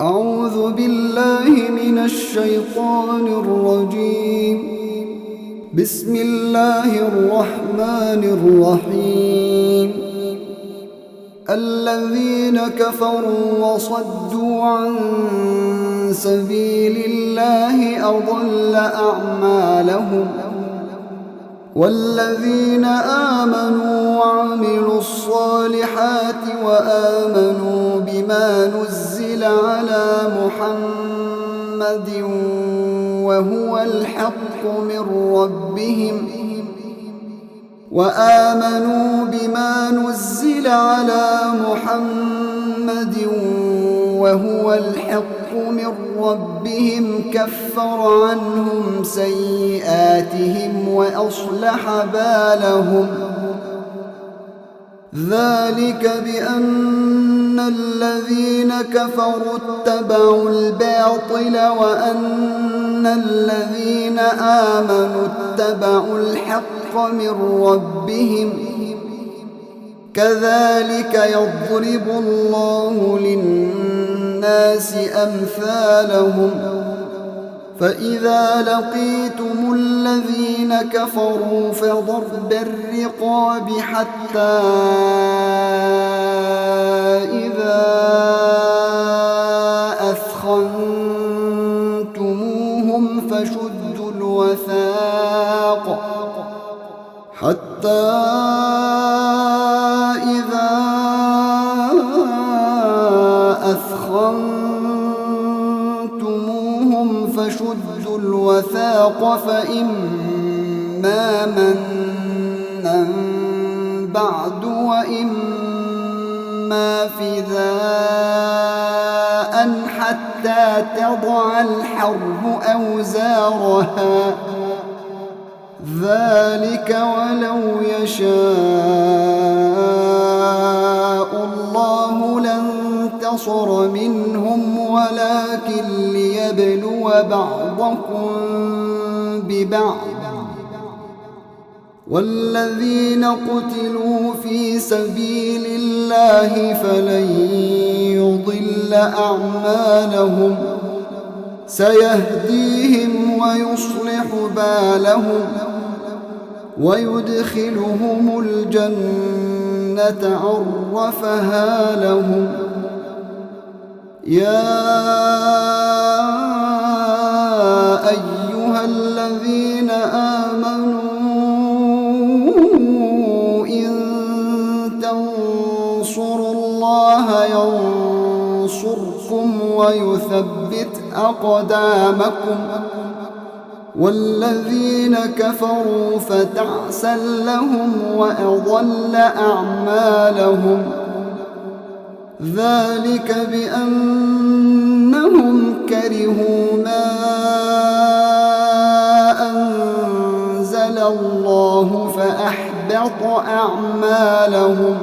أعوذ بالله من الشيطان الرجيم. بسم الله الرحمن الرحيم. الذين كفروا وصدوا عن سبيل الله أضل أعمالهم، والذين آمنوا وعملوا الصالحات وآمنوا بما نزل على محمد وهو الحق من ربهم كفر عنهم سيئاتهم وأصلح بالهم. ذلك بأن الذين كفروا اتبعوا الباطل وأن الذين آمنوا اتبعوا الحق من ربهم. كذلك يضرب الله للناس أمثالهم. فإذا لقيتم الذين كفروا فضرب الرقاب حتى إذا أثخنتموهم فشدوا الوثاق فإما منا بعد وإما فداء حتى تضع الحرب أوزارها. ذلك ولو يشاء الله لانتصر منهم ولكن ليبلو بعضكم ببعض. والذين قتلوا في سبيل الله فلن يضل أعمالهم، سيهديهم ويصلح بالهم ويدخلهم الجنة عرفها لهم. يا أيها الذين آمنوا إن تنصروا الله ينصركم ويثبت أقدامكم. والذين كفروا فتعسا لهم وأضل أعمالهم. ذلك بأنهم كرهوا ما أنزل الله فأحبط أعمالهم.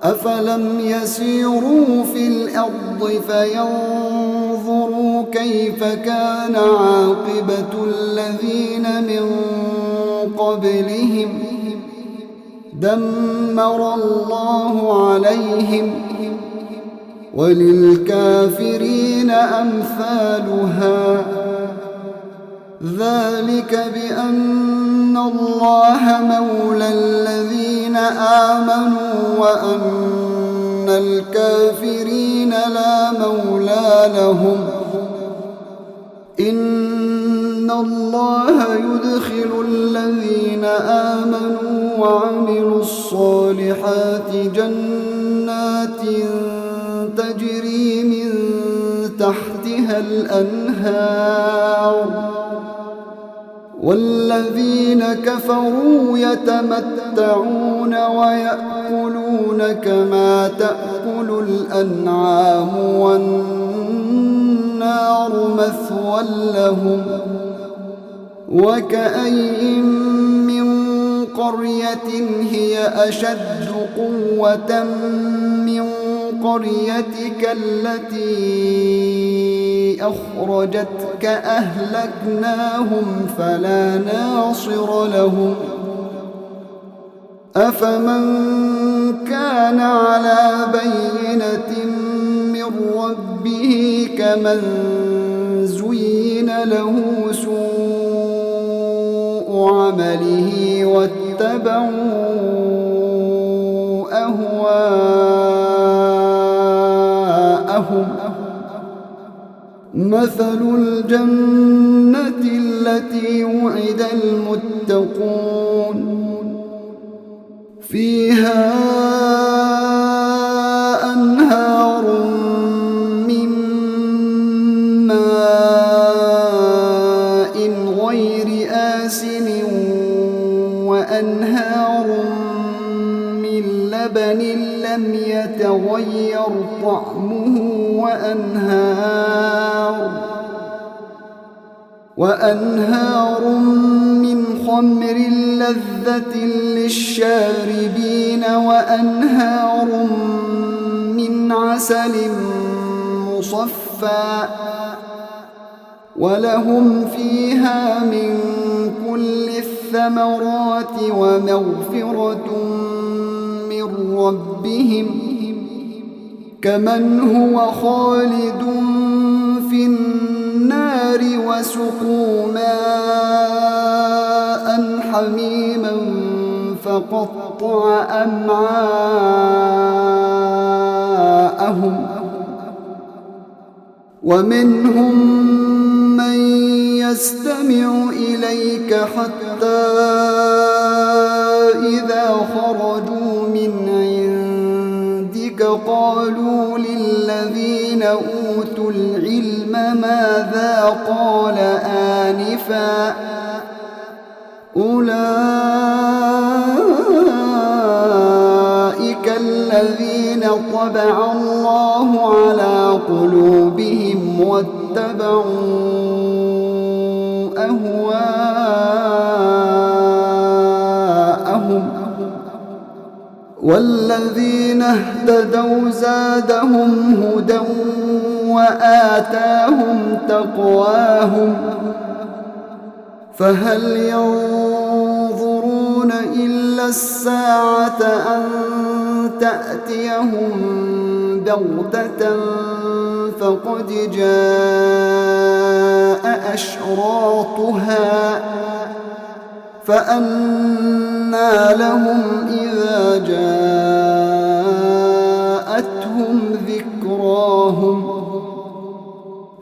أفلم يسيروا في الأرض فينظروا كيف كان عاقبة الذين من قبلهم؟ دمر الله عليهم وللكافرين أمثالها. ذلك بأن الله مولى الذين آمنوا وأن الكافرين لا مولى لهم. إن الله يدخل الذين آمنوا وعملوا الصالحات جنات تجري من تحتها الأنهار. والذين كفروا يتمتعون ويأكلون كما تأكل الأنعام والنار مثوى لهم. وكأين من قرية هي أشد قوة من قريتك التي أخرجتك أهلكناهم فلا ناصر لهم. أفمن كان على بينة من ربه كمن زين له سوء عمله واتبعوا أهواءهم. مثل الجنة التي وعد المتقون فيها أنهار من ماء غير آسن وأنهار من لبن لم يتغير طعمه وأنهار من خمر لذة للشاربين وأنهار من عسل مصفى ولهم فيها من كل الثمرات ومغفرة من ربهم كمن هو خالد في النار وسقوا ماء حميما فقطع أمعاءهم. ومنهم من يستمع إليك حتى إذا خرجوا من عندك قالوا للذين أوتوا العلم ماذا قال آنفا أولئك الذين طبع الله على قلوبهم واتبعوا أهواءهم. والذين اهتدوا زادهم هدى وآتاهم تقواهم فهل ينظرون إلا الساعة أن تأتيهم بغتة فقد جاء أشراطها فأنى لهم إذا جاءتهم ذكراهم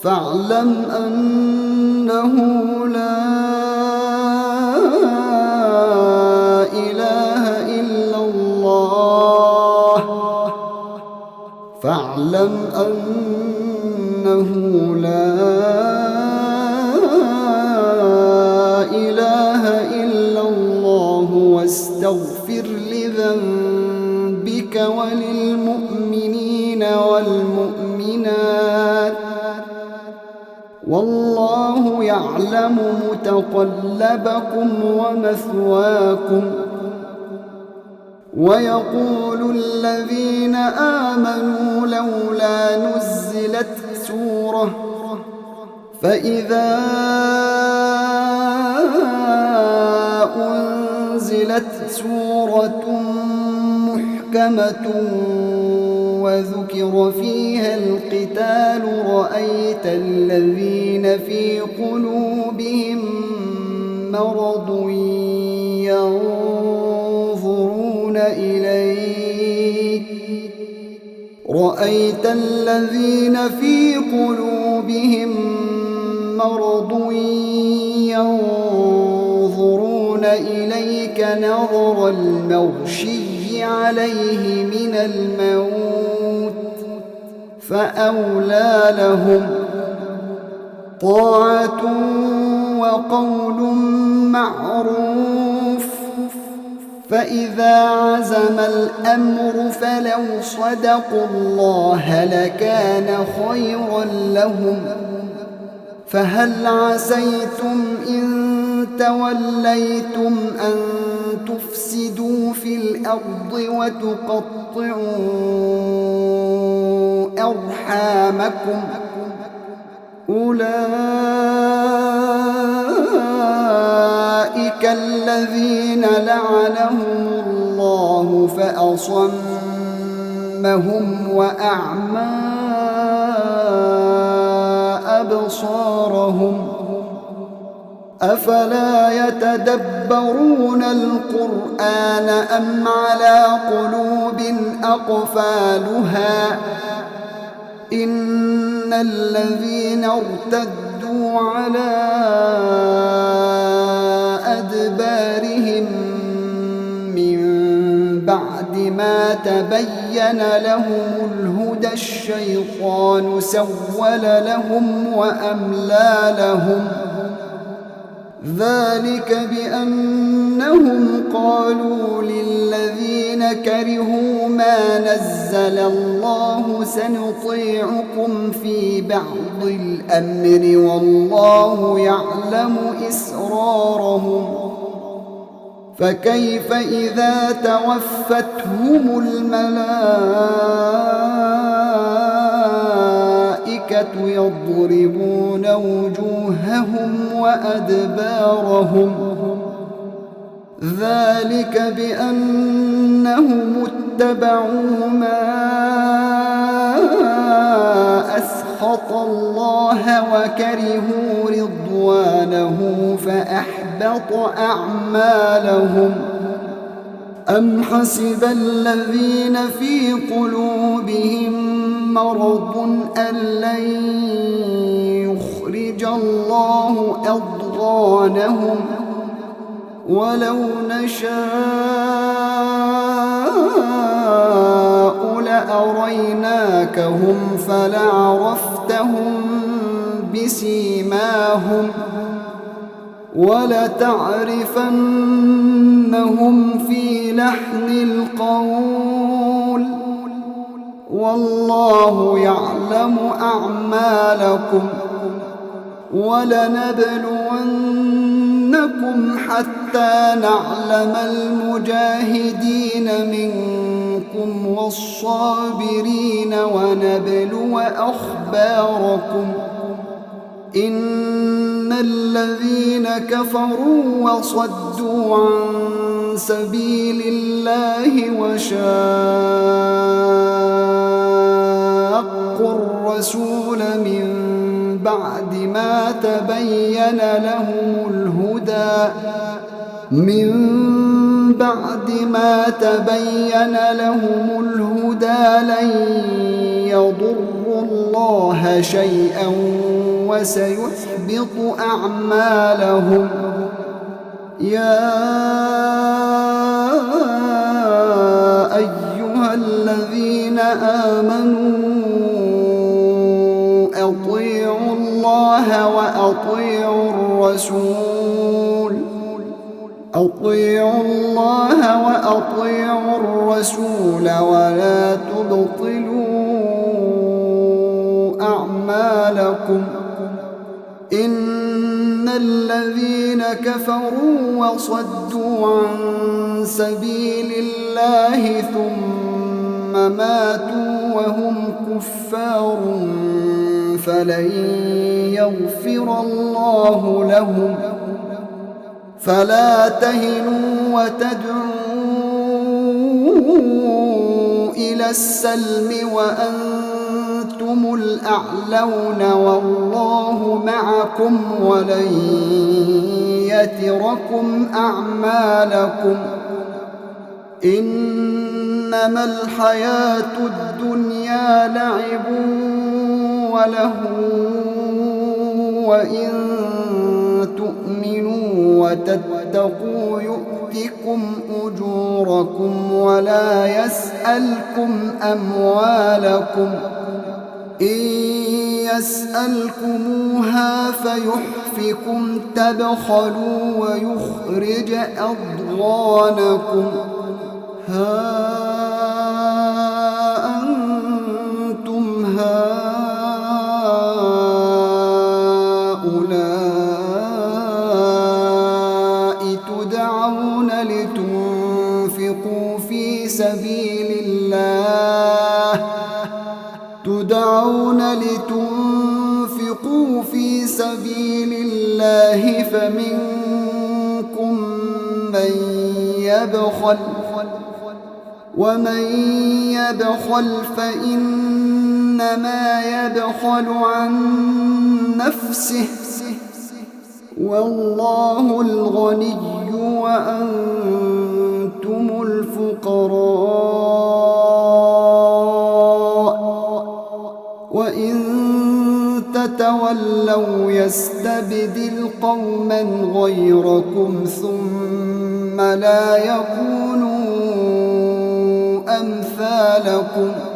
فاعلم أنه لا إله إلا الله فاعلم أنه لا إله إلا الله واستغفر لذنبك وللمؤمنين والمؤمنات والله يعلم متقلبكم ومثواكم. ويقول الذين آمنوا لولا نزلت سورة فإذا أنزلت سورة محكمة وذكر فيها القتال رأيت الذين في قلوبهم مرض ينظرون إليك رأيت الذين في قلوبهم مرض ينظرون إليك نظر المغشي عليه من الموت فأولى لهم طاعة وقول معروف فإذا عزم الأمر فلو صدقوا الله لكان خيرا لهم فهل عسيتم إن توليتم أن تفسدوا في الأرض وتقطعوا أرحامكم أولئك الذين لعنهم الله فأصمهم وأعمى أبصارهم أفلا يتدبرون القرآن أم على قلوب أقفالها إن الذين ارتدوا على أدبارهم من بعد ما تبين لهم الهدى الشيطان سول لهم وأملى لهم ذلك بأنهم قالوا للذين كرهوا ما نزل الله سنطيعكم في بعض الأمر والله يعلم إسرارهم فكيف إذا توفتهم الملائكة يضربون وجوههم وأدبارهم ذلك بأنهم اتبعوا ما أسخط الله وكرهوا رضوانه فأحبط أعمالهم أم حسب الذين في قلوبهم مرض أن لن يخرج الله أضغانهم ولو نشاء لأريناكهم فلعرفتهم بسيماهم ولتعرفنهم في لحن القول والله يعلم أعمالكم ولنبلونكم حتى نعلم المجاهدين منكم والصابرين ونبلو أخباركم إن الذين كفروا وصدوا عن سبيل الله وشاقوا الرسول من بعد ما تبين لهم الهدى لن يضروا الله شيئا وسيحبط أعمالهم يا أيها الذين آمنوا أطيعوا الله وأطيعوا الرسول ولا تبطلوا أعمالكم إن الذين كفروا وصدوا عن سبيل الله ثم ماتوا وهم كفار فلن يغفر الله لهم فلا تهنوا وتدعوا إلى السلم وأنتم الأعلون والله معكم ولن يتركم أعمالكم إنما الحياة الدنيا لعب ولهو وإن تؤمنوا وتتقوا يؤتكم أجوركم ولا يسألكم أموالكم إن يسألكموها فيحفكم تبخلوا ويخرج أضغانكم ها أنتم هؤلاء تدعون لتنفقوا في سبيل الله فمنكم من يبخل ومن يبخل فإن إنما يبخل عن نفسه والله الغني وأنتم الفقراء وإن تتولوا يستبدل قوما غيركم ثم لا يكونوا أمثالكم